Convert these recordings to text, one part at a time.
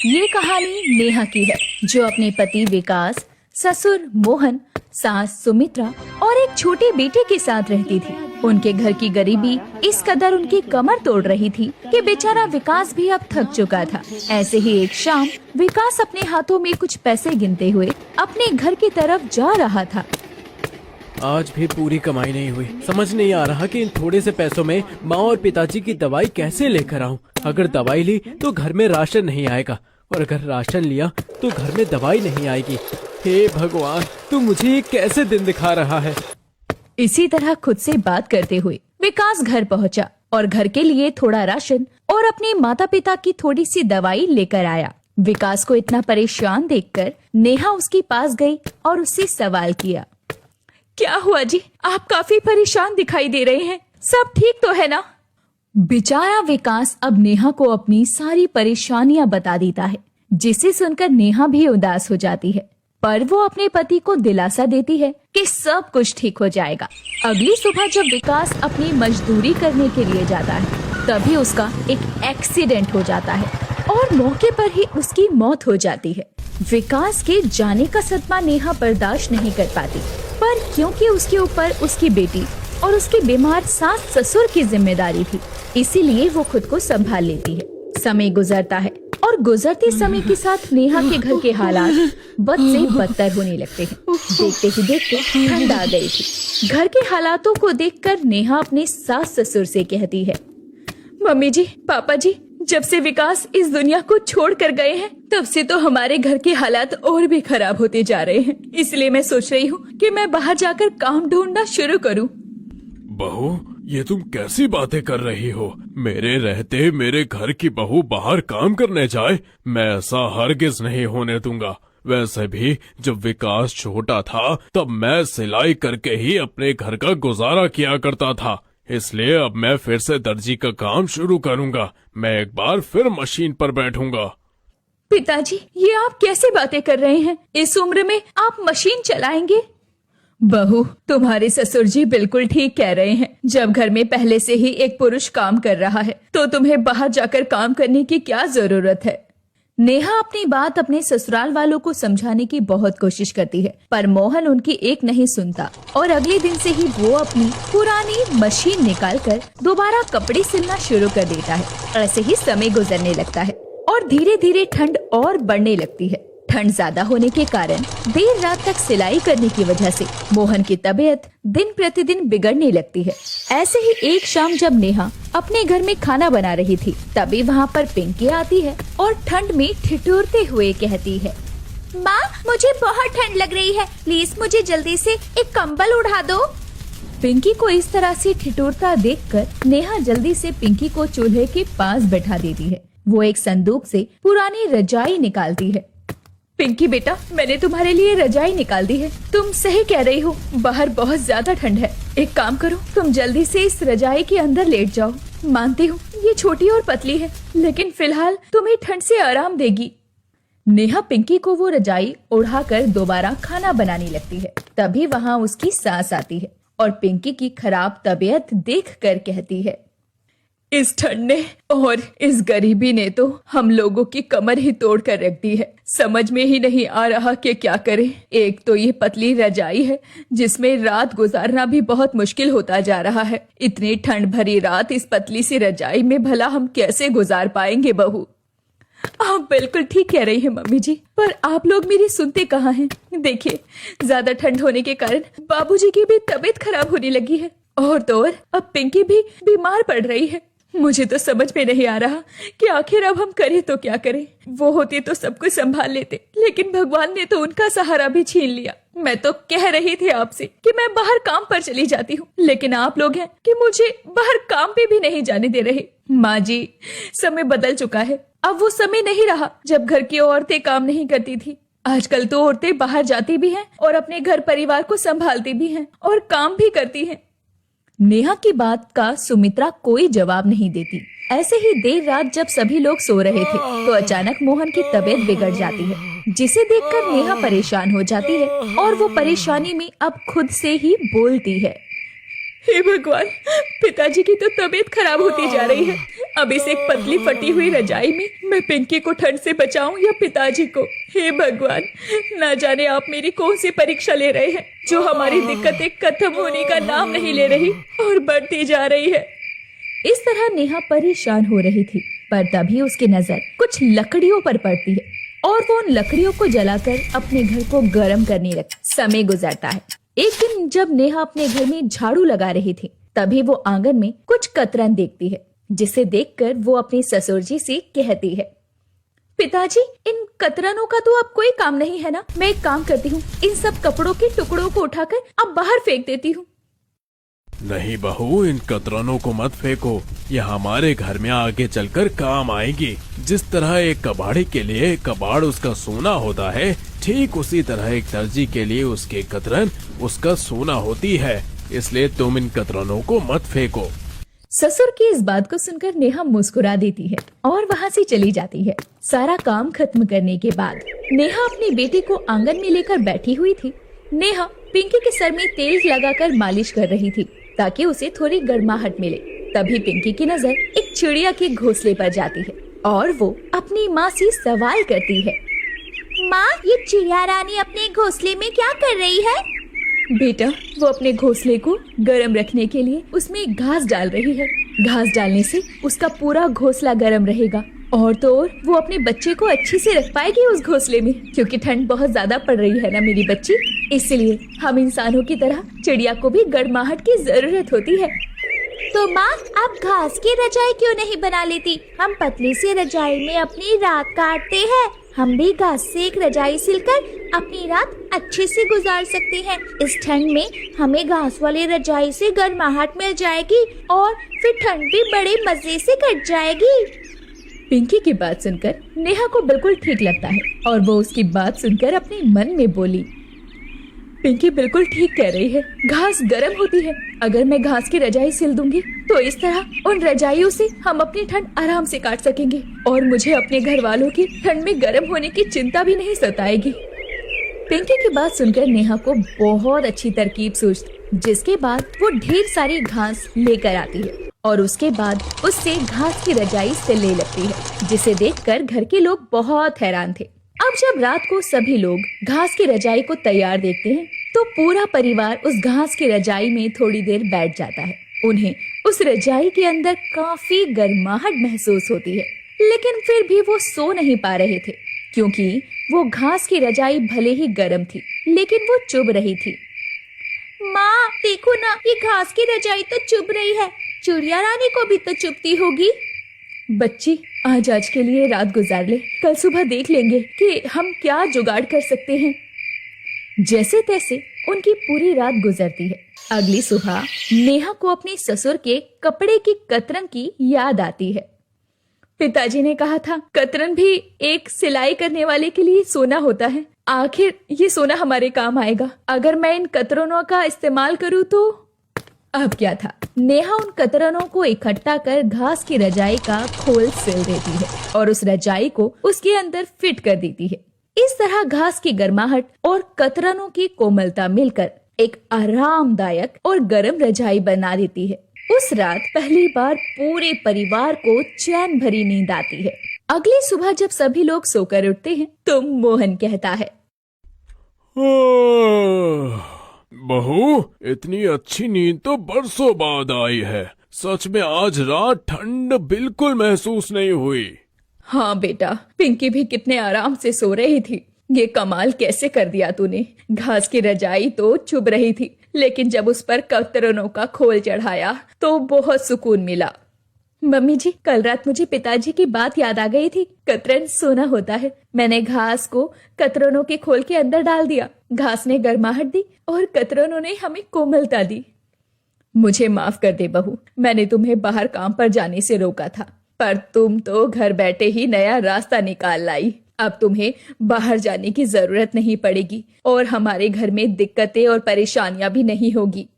ये कहानी नेहा की है, जो अपने पति विकास, ससुर मोहन, सास सुमित्रा और एक छोटे बेटे के साथ रहती थी। उनके घर की गरीबी इस कदर उनकी कमर तोड़ रही थी कि बेचारा विकास भी अब थक चुका था। ऐसे ही एक शाम विकास अपने हाथों में कुछ पैसे गिनते हुए अपने घर की तरफ जा रहा था। आज भी पूरी कमाई नहीं हुई। समझ नहीं आ रहा कि इन थोड़े से पैसों में माँ और पिताजी की दवाई कैसे लेकर आऊं। अगर दवाई ली तो घर में राशन नहीं आएगा, और अगर राशन लिया तो घर में दवाई नहीं आएगी। हे भगवान, तू मुझे ये कैसे दिन दिखा रहा है। इसी तरह खुद से बात करते हुए विकास घर पहुंचा और घर के लिए थोड़ा राशन और अपने माता पिता की थोड़ी सी दवाई लेकर आया। विकास को इतना परेशान देखकर नेहा उसके पास गई और उससे सवाल किया, क्या हुआ जी? आप काफी परेशान दिखाई दे रहे हैं, सब ठीक तो है ना? बेचारा विकास अब नेहा को अपनी सारी परेशानियां बता देता है, जिसे सुनकर नेहा भी उदास हो जाती है, पर वो अपने पति को दिलासा देती है कि सब कुछ ठीक हो जाएगा। अगली सुबह जब विकास अपनी मजदूरी करने के लिए जाता है, तभी उसका एक एक्सीडेंट हो जाता है और मौके पर ही उसकी मौत हो जाती है। विकास के जाने का सदमा नेहा बर्दाश्त नहीं कर पाती, पर क्योंकि उसके ऊपर उसकी बेटी और उसके बीमार सास ससुर की जिम्मेदारी थी, इसीलिए वो खुद को संभाल लेती है। समय गुजरता है और गुजरते समय के साथ नेहा के घर के हालात बद से बदतर होने लगते हैं। देखते ही देखते ठंड आ गई थी। घर के हालातों को देखकर नेहा अपने सास ससुर से कहती है, मम्मी जी, पापा जी, जब से विकास इस दुनिया को छोड़ कर गए हैं, तब से तो हमारे घर के हालात और भी खराब होते जा रहे हैं। इसलिए मैं सोच रही हूँ कि मैं बाहर जाकर काम ढूंढना शुरू करूँ। बहू, ये तुम कैसी बातें कर रही हो? मेरे रहते मेरे घर की बहू बाहर काम करने जाए, मैं ऐसा हरगिज नहीं होने दूंगा। वैसे भी जब विकास छोटा था तब मैं सिलाई करके ही अपने घर का गुजारा किया करता था, इसलिए अब मैं फिर से दर्जी का काम शुरू करूंगा। मैं एक बार फिर मशीन पर बैठूंगा। पिताजी, ये आप कैसे बातें कर रहे हैं? इस उम्र में आप मशीन चलाएंगे? बहू, तुम्हारे ससुर जी बिल्कुल ठीक कह रहे हैं। जब घर में पहले से ही एक पुरुष काम कर रहा है, तो तुम्हें बाहर जाकर काम करने की क्या जरूरत है? नेहा अपनी बात अपने ससुराल वालों को समझाने की बहुत कोशिश करती है, पर मोहन उनकी एक नहीं सुनता और अगले दिन से ही वो अपनी पुरानी मशीन निकालकर दोबारा कपड़े सिलना शुरू कर देता है। ऐसे ही समय गुजरने लगता है और धीरे धीरे ठंड और बढ़ने लगती है। ठंड ज्यादा होने के कारण देर रात तक सिलाई करने की वजह से मोहन की तबीयत दिन प्रतिदिन बिगड़ने लगती है। ऐसे ही एक शाम जब नेहा अपने घर में खाना बना रही थी, तभी वहाँ पर पिंकी आती है और ठंड में ठिठुरते हुए कहती है, माँ, मुझे बहुत ठंड लग रही है, प्लीज मुझे जल्दी से एक कंबल उड़ा दो। पिंकी को इस तरह से ठिठुरता देखकर नेहा जल्दी से पिंकी को चूल्हे के पास बैठा देती है। वो एक संदूक से पुरानी रजाई निकालती है। पिंकी बेटा, मैंने तुम्हारे लिए रजाई निकाल दी है। तुम सही कह रही हो, बाहर बहुत ज्यादा ठंड है। एक काम करो, तुम जल्दी से इस रजाई के अंदर लेट जाओ। मानती हूँ ये छोटी और पतली है, लेकिन फिलहाल तुम्हें ठंड से आराम देगी। नेहा पिंकी को वो रजाई उड़ाकर दोबारा खाना बनाने लगती है। तभी वहाँ उसकी सास आती है और पिंकी की खराब तबीयत देखकर कहती है, इस ठंड ने और इस गरीबी ने तो हम लोगों की कमर ही तोड़ कर रख दी है। समझ में ही नहीं आ रहा कि क्या करें। एक तो ये पतली रजाई है, जिसमें रात गुजारना भी बहुत मुश्किल होता जा रहा है। इतनी ठंड भरी रात इस पतली सी रजाई में भला हम कैसे गुजार पाएंगे? बहू, आप बिल्कुल ठीक कह रही हैं मम्मी जी, पर आप लोग मेरी सुनते कहाँ हैं? देखिए, ज्यादा ठंड होने के कारण बाबूजी की भी तबीयत खराब होने लगी है, और तो और अब पिंकी भी बीमार पड़ रही है। मुझे तो समझ में नहीं आ रहा कि आखिर अब हम करें तो क्या करें। वो होते तो सब कुछ संभाल लेते, लेकिन भगवान ने तो उनका सहारा भी छीन लिया। मैं तो कह रही थी आपसे कि मैं बाहर काम पर चली जाती हूँ, लेकिन आप लोग हैं कि मुझे बाहर काम पे भी नहीं जाने दे रहे। माँ जी, समय बदल चुका है। अब वो समय नहीं रहा जब घर की औरतें काम नहीं करती थी। आजकल तो औरतें बाहर जाती भी हैं और अपने घर परिवार को संभालती भी हैं और काम भी करती हैं। नेहा की बात का सुमित्रा कोई जवाब नहीं देती। ऐसे ही देर रात जब सभी लोग सो रहे थे, तो अचानक मोहन की तबीयत बिगड़ जाती है, जिसे देखकर नेहा परेशान हो जाती है और वो परेशानी में अब खुद से ही बोलती है, हे भगवान, पिताजी की तो तबीयत खराब होती जा रही है। अब इस एक पतली फटी हुई रजाई में मैं पिंकी को ठंड से बचाऊं या पिताजी को। हे भगवान, ना जाने आप मेरी कौन सी परीक्षा ले रहे हैं, जो हमारी दिक्कतें खत्म होने का नाम नहीं ले रही और बढ़ती जा रही है। इस तरह नेहा परेशान हो रही थी, पर तभी उसकी नजर कुछ लकड़ियों पर पड़ती है और वो उन लकड़ियों को जलाकर अपने घर को गर्म करने लगती। समय गुजरता है। एक दिन जब नेहा अपने घर में झाड़ू लगा रही थी, तभी वो आंगन में कुछ कतरन देखती है, जिसे देखकर वो अपने ससुर जी से कहती है, पिताजी, इन कतरनों का तो अब कोई काम नहीं है ना? मैं एक काम करती हूँ, इन सब कपड़ों के टुकड़ों को उठाकर अब बाहर फेंक देती हूँ। नहीं बहू, इन कतरनों को मत फेंको, ये हमारे घर में आगे चलकर काम आएगी। जिस तरह एक कबाड़ी के लिए कबाड़ उसका सोना होता है, ठीक उसी तरह एक दर्जी के लिए उसके कतरन उसका सोना होती है। इसलिए तुम इन कतरनों को मत फेंको। ससुर की इस बात को सुनकर नेहा मुस्कुरा देती है और वहाँ से चली जाती है। सारा काम खत्म करने के बाद नेहा अपनी बेटी को आंगन में लेकर बैठी हुई थी। नेहा पिंकी के सर में तेल लगाकर मालिश कर रही थी ताकि उसे थोड़ी गर्माहट मिले। तभी पिंकी की नजर एक चिड़िया के घोंसले पर जाती है और वो अपनी माँ से सवाल करती है, माँ, ये चिड़िया रानी अपने घोंसले में क्या कर रही है? बेटा, वो अपने घोंसले को गर्म रखने के लिए उसमें घास डाल रही है। घास डालने से उसका पूरा घोंसला गर्म रहेगा और तो और वो अपने बच्चे को अच्छे से रख पाएगी उस घोंसले में, क्योंकि ठंड बहुत ज्यादा पड़ रही है ना मेरी बच्ची। इसलिए हम इंसानों की तरह चिड़िया को भी गर्माहट की जरूरत होती है। तो माँ, आप घास की रजाई क्यों नहीं बना लेती? हम पतली सी रजाई में अपनी रात काटते हैं। हम भी घास से एक रजाई सिलकर अपनी रात अच्छे से गुजार सकते हैं। इस ठंड में हमें घास वाली रजाई से गर्माहट मिल जाएगी और फिर ठंड भी बड़े मजे से कट जाएगी। पिंकी की बात सुनकर नेहा को बिल्कुल ठीक लगता है और वो उसकी बात सुनकर अपने मन में बोली, पिंकी बिल्कुल ठीक कह रही है, घास गर्म होती है। अगर मैं घास की रजाई सिल दूंगी तो इस तरह उन रजाइयों से हम अपनी ठंड आराम से काट सकेंगे और मुझे अपने घर वालों की ठंड में गर्म होने की चिंता भी नहीं सताएगी। पिंकी की बात सुनकर नेहा को बहुत अच्छी तरकीब सूझती, जिसके बाद वो ढेर सारी घास लेकर आती है और उसके बाद उससे घास की रजाई सिलने लगती है, जिसे देखकर घर के लोग बहुत हैरान थे। अब जब रात को सभी लोग घास की रजाई को तैयार देखते हैं तो पूरा परिवार उस घास की रजाई में थोड़ी देर बैठ जाता है। उन्हें उस रजाई के अंदर काफी गर्माहट महसूस होती है, लेकिन फिर भी वो सो नहीं पा रहे थे, क्योंकि वो घास की रजाई भले ही गर्म थी लेकिन वो चुभ रही थी। माँ, देखो ना, ये घास की रजाई तो चुभ रही है। चिड़िया रानी को भी तो चुभती होगी। बच्ची, आज के लिए रात गुजार ले, कल सुबह देख लेंगे कि हम क्या जुगाड़ कर सकते हैं। जैसे तैसे उनकी पूरी रात गुजरती है। अगली सुबह नेहा को अपने ससुर के कपड़े की कतरन की याद आती है। पिताजी ने कहा था कतरन भी एक सिलाई करने वाले के लिए सोना होता है। आखिर ये सोना हमारे काम आएगा अगर मैं इन कतरनों का इस्तेमाल करूँ तो। अब क्या था, नेहा उन कतरनों को इकट्ठा कर घास की रजाई का खोल सिल देती है और उस रजाई को उसके अंदर फिट कर देती है। इस तरह घास की गर्माहट और कतरनों की कोमलता मिलकर एक आरामदायक और गर्म रजाई बना देती है। उस रात पहली बार पूरे परिवार को चैन भरी नींद आती है। अगली सुबह जब सभी लोग सोकर उठते हैं तो मोहन कहता है, बहू, इतनी अच्छी नींद तो बरसों बाद आई है। सच में आज रात ठंड बिल्कुल महसूस नहीं हुई। हाँ बेटा, पिंकी भी कितने आराम से सो रही थी। ये कमाल कैसे कर दिया तूने। घास की रजाई तो चुभ रही थी, लेकिन जब उस पर कतरनों का खोल चढ़ाया तो बहुत सुकून मिला। मम्मी जी, कल रात मुझे पिताजी की बात याद आ गई थी। कतरन सोना होता है। मैंने घास को कतरनों के खोल के अंदर डाल दिया। घास ने गर्माहट दी और कतरनों ने हमें कोमलता दी। मुझे माफ कर दे बहू, मैंने तुम्हें बाहर काम पर जाने से रोका था, पर तुम तो घर बैठे ही नया रास्ता निकाल लाई। अब तुम्हें बाहर जाने की जरूरत नहीं पड़ेगी और हमारे घर में दिक्कतें और परेशानियां भी नहीं होगी।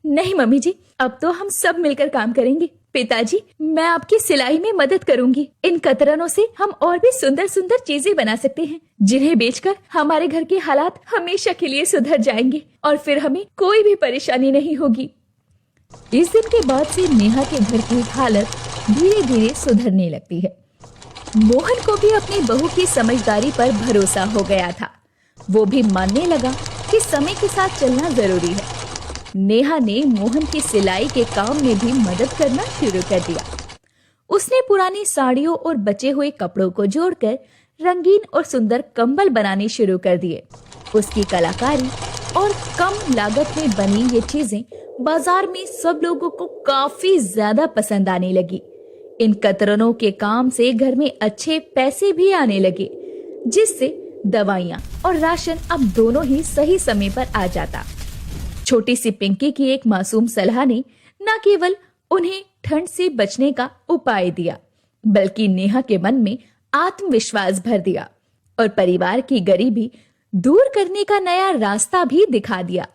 नहीं मम्मी जी, अब तो हम सब मिलकर काम करेंगे। पिताजी, मैं आपकी सिलाई में मदद करूंगी। इन कतरनों से हम और भी सुंदर सुंदर चीजें बना सकते हैं, जिन्हें बेचकर हमारे घर के हालात हमेशा के लिए सुधर जाएंगे और फिर हमें कोई भी परेशानी नहीं होगी। इस दिन के बाद से नेहा के घर की हालत धीरे धीरे सुधरने लगती है। मोहन को भी अपनी बहू की समझदारी पर भरोसा हो गया था। वो भी मानने लगा कि समय के साथ चलना जरूरी है। नेहा ने मोहन की सिलाई के काम में भी मदद करना शुरू कर दिया। उसने पुरानी साड़ियों और बचे हुए कपड़ों को जोड़कर रंगीन और सुंदर कंबल बनाने शुरू कर दिए। उसकी कलाकारी और कम लागत में बनी ये चीजें बाजार में सब लोगों को काफी ज्यादा पसंद आने लगी। इन कतरनों के काम से घर में अच्छे पैसे भी आने लगे, जिससे दवाइयाँ और राशन अब दोनों ही सही समय पर आ जाता। छोटी सी पिंकी की एक मासूम सलाह ने न केवल उन्हें ठंड से बचने का उपाय दिया, बल्कि नेहा के मन में आत्मविश्वास भर दिया और परिवार की गरीबी दूर करने का नया रास्ता भी दिखा दिया।